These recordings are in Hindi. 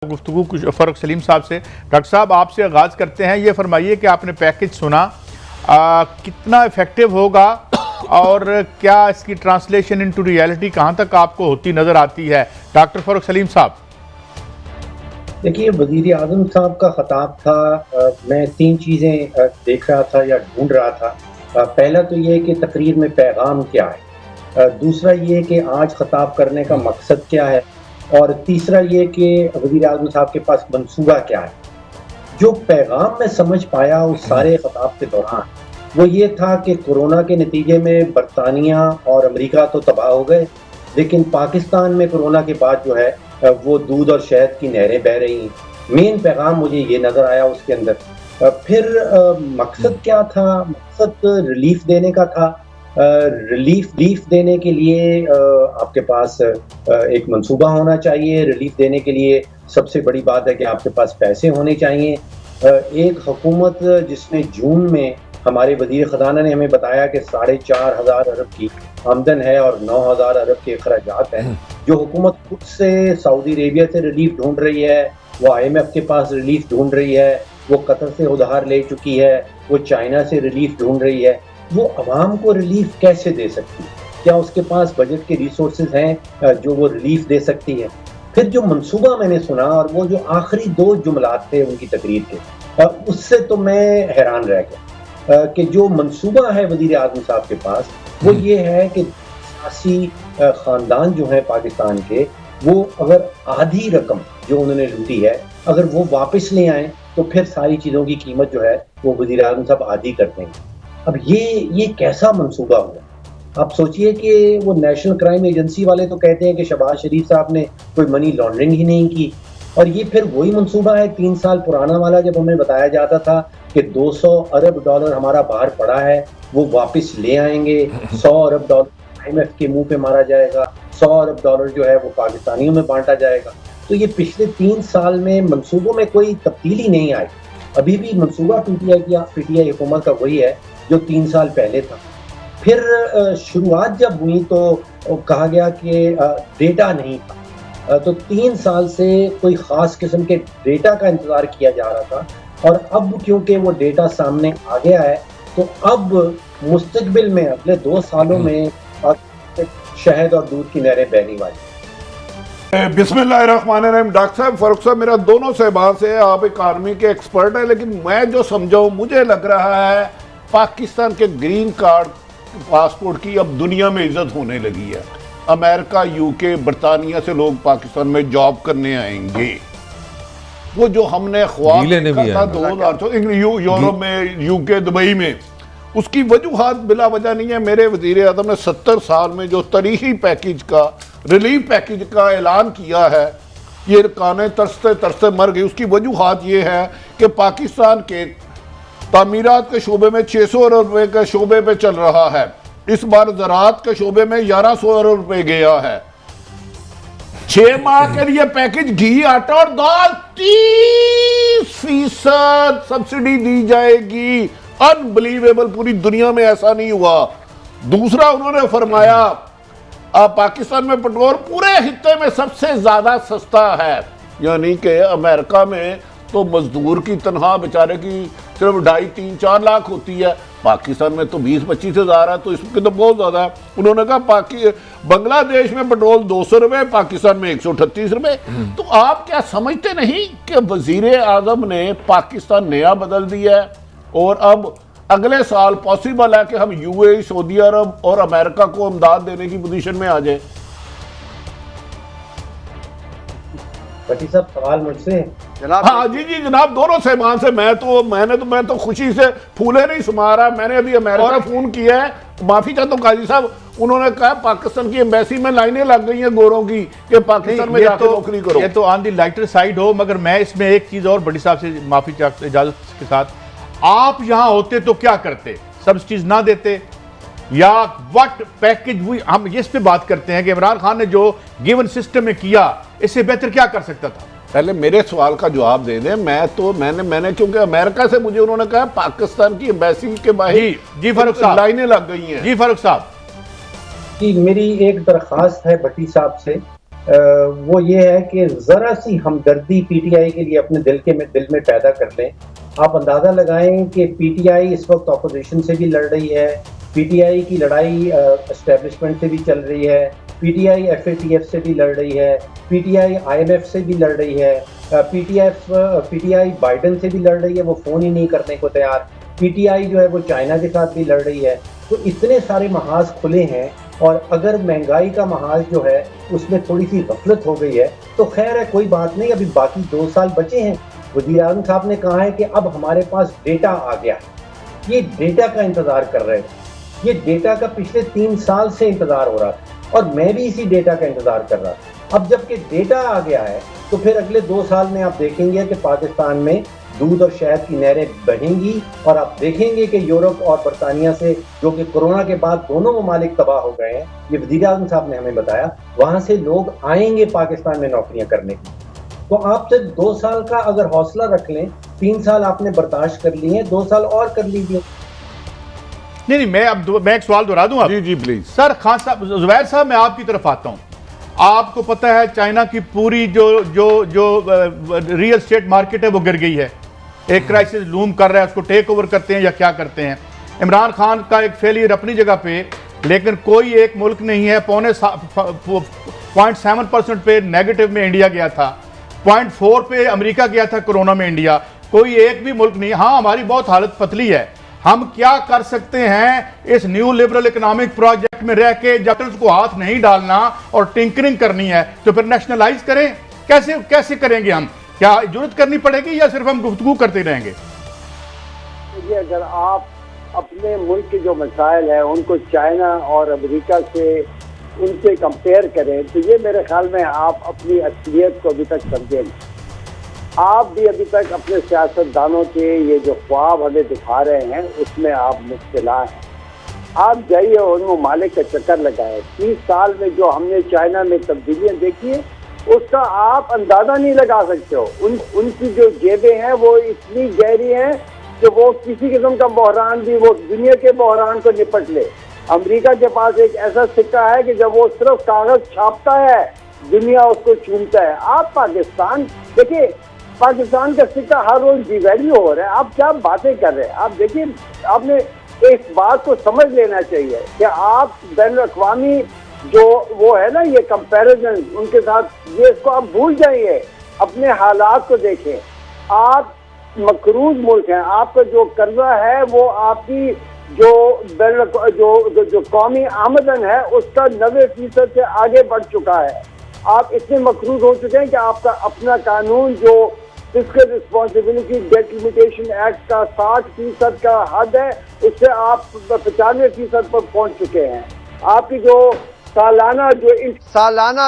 गुफ्तगू फ़ारूक सलीम साहब से। डॉक्टर साहब आपसे आगाज़ करते हैं, ये फरमाइए कि आपने पैकेज सुना, कितना इफ़ेक्टिव होगा और क्या इसकी ट्रांसलेशन इनटू रियलिटी कहाँ तक आपको होती नज़र आती है? डॉक्टर फ़ारूक सलीम साहब। देखिए, वज़ीर आज़म साहब का ख़ताब था, मैं 3 चीज़ें देख रहा था या ढूंढ रहा था। पहला तो ये कि तकरीर में पैगाम क्या है, दूसरा ये कि आज ख़ताब करने का मकसद क्या है, और तीसरा ये कि वज़ीर आज़म साहब के पास मंसूबा क्या है। जो पैगाम मैं समझ पाया उस सारे ख़ताब के दौरान वो ये था कि कोरोना के नतीजे में बरतानिया और अमेरिका तो तबाह हो गए, लेकिन पाकिस्तान में कोरोना के बाद जो है वो दूध और शहद की नहरें बह रही हैं। मेन पैगाम मुझे ये नज़र आया उसके अंदर। फिर मकसद क्या था? मकसद रिलीफ देने का था। रिलीफ देने के लिए आपके पास एक मंसूबा होना चाहिए। रिलीफ देने के लिए सबसे बड़ी बात है कि आपके पास पैसे होने चाहिए। एक हुकूमत जिसने जून में हमारे वज़ीर ख़ज़ाना ने हमें बताया कि 4,500 अरब की आमदन है और 9,000 अरब के अखराजात हैं, जो हुकूमत खुद से सऊदी अरेबिया से रिलीफ ढूंढ रही है, वो IMF के पास रिलीफ ढूंढ रही है, वो कतर से उधार ले चुकी है, वो चाइना से रिलीफ ढूंढ रही है, वो अवाम को रिलीफ कैसे दे सकती है? क्या उसके पास बजट के रिसोर्सेज हैं जो वो रिलीफ दे सकती है? फिर जो मंसूबा मैंने सुना और वो जो आखिरी 2 जुमलात थे उनकी तकरीर के, उससे तो मैं हैरान रह गया कि जो मंसूबा है वज़ीर आज़म साहब के पास वो ये है कि सियासी ख़ानदान जो है पाकिस्तान के, वो अगर आधी रकम जो उन्होंने लूटी है अगर वो वापस ले आएँ तो फिर सारी चीज़ों की कीमत जो है वो वज़ीर आज़म साहब आधी कर देंगे। अब ये कैसा मंसूबा हुआ? आप सोचिए कि वो नेशनल क्राइम एजेंसी वाले तो कहते हैं कि शहबाज शरीफ साहब ने कोई मनी लॉन्ड्रिंग ही नहीं की, और ये फिर वही मंसूबा है 3 साल पुराना वाला, जब हमें बताया जाता था कि 200 अरब डॉलर हमारा बाहर पड़ा है, वो वापस ले आएंगे, 100 अरब डॉलर IMF के मुंह पे मारा जाएगा, 100 अरब डॉलर जो है वो पाकिस्तानियों में बांटा जाएगा। तो ये पिछले 3 साल में मंसूबों में कोई तब्दीली नहीं आई। अभी भी मंसूबा PTI हुकूमत का वही है जो 3 साल पहले था। फिर शुरुआत जब हुई तो कहा गया कि डेटा नहीं था, तो 3 साल से कोई ख़ास किस्म के डेटा का इंतज़ार किया जा रहा था, और अब क्योंकि वो डेटा सामने आ गया है तो अब मुस्तक़बिल में अगले 2 सालों में शहद और दूध की नहरें बहने वाली। बिस्मिल्लाहिर्रहमानिर्रहीम। डॉक्टर साहब, फ़ारूक साहब, मेरा दोनों सहबान से, आप इकानमी के एक्सपर्ट हैं, लेकिन मैं जो समझाऊँ मुझे लग रहा है पाकिस्तान के ग्रीन कार्ड पासपोर्ट की अब दुनिया में इज्जत होने लगी है। अमेरिका, UK, बरतानिया से लोग पाकिस्तान में जॉब करने आएंगे। वो जो हमने ख्वाब देखा था 2000 यूरोप में, UK, दुबई में, उसकी वजूहात बिला वजह नहीं है। मेरे वज़ीर आज़म ने 70 साल में जो तारीखी पैकेज का, रिलीफ पैकेज का ऐलान किया है, ये कानें तरसते तरसते मर गई। उसकी वजूहात ये है कि पाकिस्तान के तामीरात के शोबे में 600 अरब रुपए के शोबे पे चल रहा है। इस बार ज़राअत के शोबे में 1100 अरब रुपए गया है। 6 माह के लिए पैकेज घी, आटा और दाल 30% सब्सिडी दी जाएगी। अनबिलीवेबल, पूरी दुनिया में ऐसा नहीं हुआ। दूसरा, उन्होंने फरमाया पाकिस्तान में पेट्रोल पूरे हिस्से में सबसे ज्यादा सस्ता है, यानी कि अमेरिका में तो मजदूर की तनख्वाह बेचारे की सिर्फ 2.5-3-4 लाख होती है, पाकिस्तान में तो 20-25 हज़ार है, तो इसके तो बहुत ज़्यादा है। उन्होंने कहा बांग्लादेश में पेट्रोल 200 रुपये, पाकिस्तान में 138 रुपये। तो आप क्या समझते नहीं कि वज़ीर आज़म ने पाकिस्तान नया बदल दिया है, और अब अगले साल पॉसिबल है कि हम UAE, सऊदी अरब और अमेरिका को इमदाद देने की पोजीशन में आ जाए? भट्टी साहब, सवाल मुझसे जनाब? हाँ जी जनाब, दोनों सहबान से। मैं तो खुशी से फूले नहीं सुमा रहा। मैंने अभी अमेरिका फोन किया है, माफी चाहता हूँ काजी साहब, उन्होंने कहा पाकिस्तान की एम्बेसी में लाइनें लग गई हैं गोरों की कि पाकिस्तान में जाकर नौकरी करो। ये तो ऑन दी लाइटर साइड हो, मगर मैं इसमें एक चीज और बड़ी साहब से माफी चाहता, इजाजत के साथ, आप यहां होते तो क्या करते? सब्सिडीज ना देते या व्हाट पैकेज? हम इस पे बात करते हैं कि इमरान खान ने जो गिवन सिस्टम में किया, इससे बेहतर क्या कर सकता था? पहले मेरे सवाल का जवाब दे दें। मैंने क्योंकि अमेरिका से मुझे उन्होंने कहा पाकिस्तान की एम्बेसी के बाहर जी फारूक साहब लाइनें लग गई हैं। जी फारूक साहब जी, मेरी एक दरख्वास्त है भट्टी साहब से वो ये है कि ज़रा सी हमदर्दी पीटीआई के लिए अपने दिल में पैदा कर लें। आप अंदाज़ा लगाएं कि पीटीआई इस वक्त अपोजिशन से भी लड़ रही है, पीटीआई की लड़ाई एस्टेब्लिशमेंट से भी चल रही है, पीटीआई एफएटीएफ से भी लड़ रही है, पीटीआई आईएमएफ से भी लड़ रही है, पीटीआई बाइडेन से भी लड़ रही है, वो फ़ोन ही नहीं करने को तैयार, पीटीआई जो है वो चाइना के साथ भी लड़ रही है। तो इतने सारे महाज खुले हैं, और अगर महंगाई का महाज जो है उसमें थोड़ी सी गफलत हो गई है तो खैर है, कोई बात नहीं, अभी बाकी 2 साल बचे हैं। वज़ीर आज़म साहब ने कहा है कि अब हमारे पास डेटा आ गया, ये डेटा का इंतज़ार कर रहे हैं। ये डेटा का पिछले 3 साल से इंतज़ार हो रहा था, और मैं भी इसी डेटा का इंतज़ार कर रहा था। अब जबकि डेटा आ गया है तो फिर अगले 2 साल में आप देखेंगे कि पाकिस्तान में दूध और शहद की नहरें बहेंगी, और आप देखेंगे कि यूरोप और बरतानिया से, जो कि कोरोना के बाद दोनों ममालिक तबाह हो गए हैं, ये वज़ीर आज़म साहब ने हमें बताया, वहाँ से लोग आएंगे पाकिस्तान में नौकरियां करने की। तो आप सिर्फ 2 साल का अगर हौसला रख लें, 3 साल आपने बर्दाश्त कर लिए हैं, 2 साल और कर लीजिए। नहीं, मैं एक सवाल दोहरा दूं। जी जी प्लीज। सर खान साहब, जुबैर साहब, मैं आपकी तरफ आता हूं। आपको पता है चाइना की पूरी जो रियल स्टेट मार्केट है वो गिर गई है, एक क्राइसिस लूम कर रहा है, उसको टेक ओवर करते हैं या क्या करते हैं। इमरान खान का एक फेलियर अपनी जगह पे, लेकिन कोई एक मुल्क नहीं है, 0.7% पे नेगेटिव में इंडिया गया था, 0.4 पे अमेरिका गया था कोरोना में इंडिया, कोई एक भी मुल्क नहीं। हाँ, हमारी बहुत हालत पतली है। हम क्या कर सकते हैं इस न्यू लिबरल इकोनॉमिक प्रोजेक्ट में रह के? जब तक उसको हाथ नहीं डालना और टिंकरिंग करनी है तो फिर नेशनलाइज करें। कैसे करेंगे हम? क्या जरूरत करनी पड़ेगी या सिर्फ हम गुफ्तगू करते रहेंगे? अगर आप अपने मुल्क के जो मसाइल है उनको चाइना और अमेरिका से उनसे कंपेयर करें तो ये मेरे ख्याल में आप अपनी असलियत को अभी तक समझे नहीं। आप भी अभी तक अपने सियासतदानों के ये जो ख्वाब हमें दिखा रहे हैं उसमें आप मुब्तला हैं। आप जाइए उन ममालिक का चक्कर लगाए। 30 साल में जो हमने चाइना में तब्दीलियाँ देखी है उसका आप अंदाजा नहीं लगा सकते हो। उनकी जो जेबें हैं वो इतनी गहरी हैं कि वो किसी किस्म का बहरान भी, वो दुनिया के बहरान को निपट ले। अमेरिका के पास एक ऐसा सिक्का है कि जब वो सिर्फ कागज छापता है दुनिया उसको चूमता है। आप पाकिस्तान देखिए, पाकिस्तान का सिक्का हर रोज डिवैल्यू हो रहा है। आप क्या बातें कर रहे हैं? आप देखिए, आपने एक बात को समझ लेना चाहिए कि आप बैनुल-अक़वामी जो वो है ना, ये कंपैरिजन उनके साथ, ये इसको आप भूल जाइए। अपने हालात को देखें। आप मकरूज मुल्क हैं, आपका जो कर्जा है वो आपकी जो कौमी आमदन है उसका 90% से आगे बढ़ चुका है। आप इतने मकरूज हो चुके हैं कि आपका अपना कानून जो fiscal responsibility debt limitation act का 60% का हद है उससे आप 95% पर पहुंच चुके हैं। आपकी जो सालाना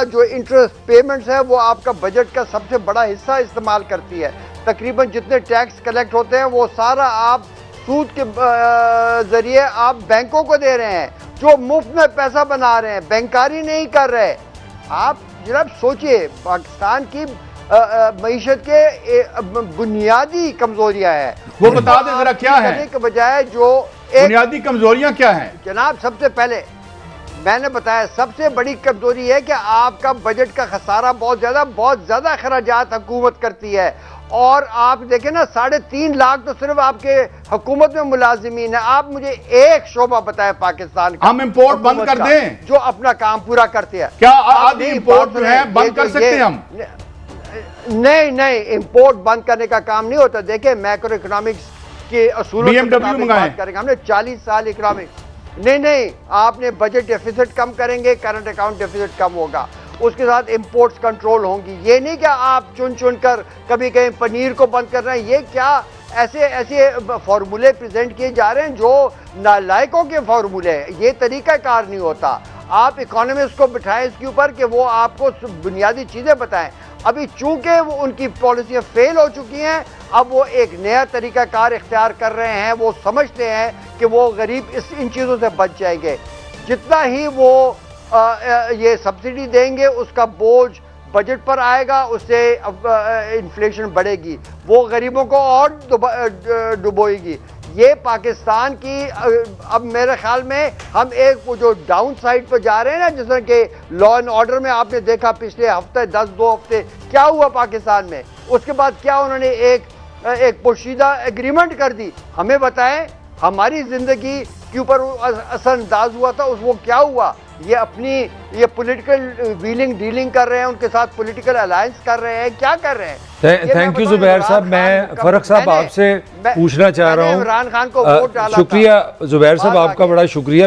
जो इंटरेस्ट पेमेंट्स है वो आपका बजट का सबसे बड़ा हिस्सा इस्तेमाल करती है। तकरीबन जितने टैक्स कलेक्ट होते हैं वो सारा आप सूद के जरिए आप बैंकों को दे रहे हैं, जो मुफ्त में पैसा बना रहे हैं, बैंकारी नहीं कर रहे। आप जनाब सोचिए, पाकिस्तान की मईशत के बुनियादी कमजोरियां हैं, वो बता दें जरा क्या है के बजाय जो बुनियादी कमजोरियां क्या हैं? जनाब, सबसे पहले मैंने बताया सबसे बड़ी कमजोरी है कि आपका बजट का खसारा बहुत ज्यादा खराजात हुकूमत करती है। और आप देखें ना, 3.5 लाख तो सिर्फ आपके हुकूमत में मुलाजिमीन है। आप मुझे एक शोबा बताएं पाकिस्तान का, हम इंपोर्ट बंद कर दें जो अपना काम पूरा करते हैं। क्या आधी इंपोर्ट जो है बंद कर सकते हैं हम? नहीं, इंपोर्ट बंद करने का काम नहीं होता। देखिए, मैक्रो इकोनॉमिक्स के असूलों से बात करेंगे हमने 40 साल इकोनॉमिक नहीं, आपने बजट डेफिसिट कम करेंगे, करंट अकाउंट डेफिसिट कम होगा, उसके साथ इंपोर्ट्स कंट्रोल होंगी। ये नहीं कि आप चुन कर कभी कहीं पनीर को बंद कर रहे हैं। ये क्या ऐसे फार्मूले प्रेजेंट किए जा रहे हैं जो नालायकों के फार्मूले हैं। ये तरीका कार नहीं होता। आप इकोनॉमिस्ट को बिठाएं इसके ऊपर कि वो आपको बुनियादी चीज़ें बताएं। अभी चूंकि वो उनकी पॉलिसियाँ फेल हो चुकी हैं, अब वो एक नया तरीका कार इख्तियार कर रहे हैं। वो समझते हैं कि वो गरीब इन चीज़ों से बच जाएंगे। जितना ही वो ये सब्सिडी देंगे उसका बोझ बजट पर आएगा, उससे इन्फ्लेशन बढ़ेगी, वो गरीबों को और डुबोएगी। ये पाकिस्तान की अब मेरे ख्याल में हम एक वो जो डाउन साइड पर जा रहे हैं ना, जिस तरह के लॉ एंड ऑर्डर में आपने देखा पिछले हफ्ते 2 हफ्ते क्या हुआ पाकिस्तान में, उसके बाद क्या उन्होंने एक पोशीदा एग्रीमेंट कर दी। हमें बताएं हमारी जिंदगी के ऊपर असरअंदाज हुआ था, वो क्या हुआ। ये अपनी ये पॉलिटिकल व्हीलिंग डीलिंग कर रहे हैं, उनके साथ पॉलिटिकल अलायंस कर रहे हैं, क्या कर रहे हैं। थैंक यू जुबैर साहब। मैं फरक साहब आपसे पूछना चाह रहा हूँ, इमरान खान को वोट डाला। शुक्रिया जुबैर साहब, आपका बड़ा शुक्रिया।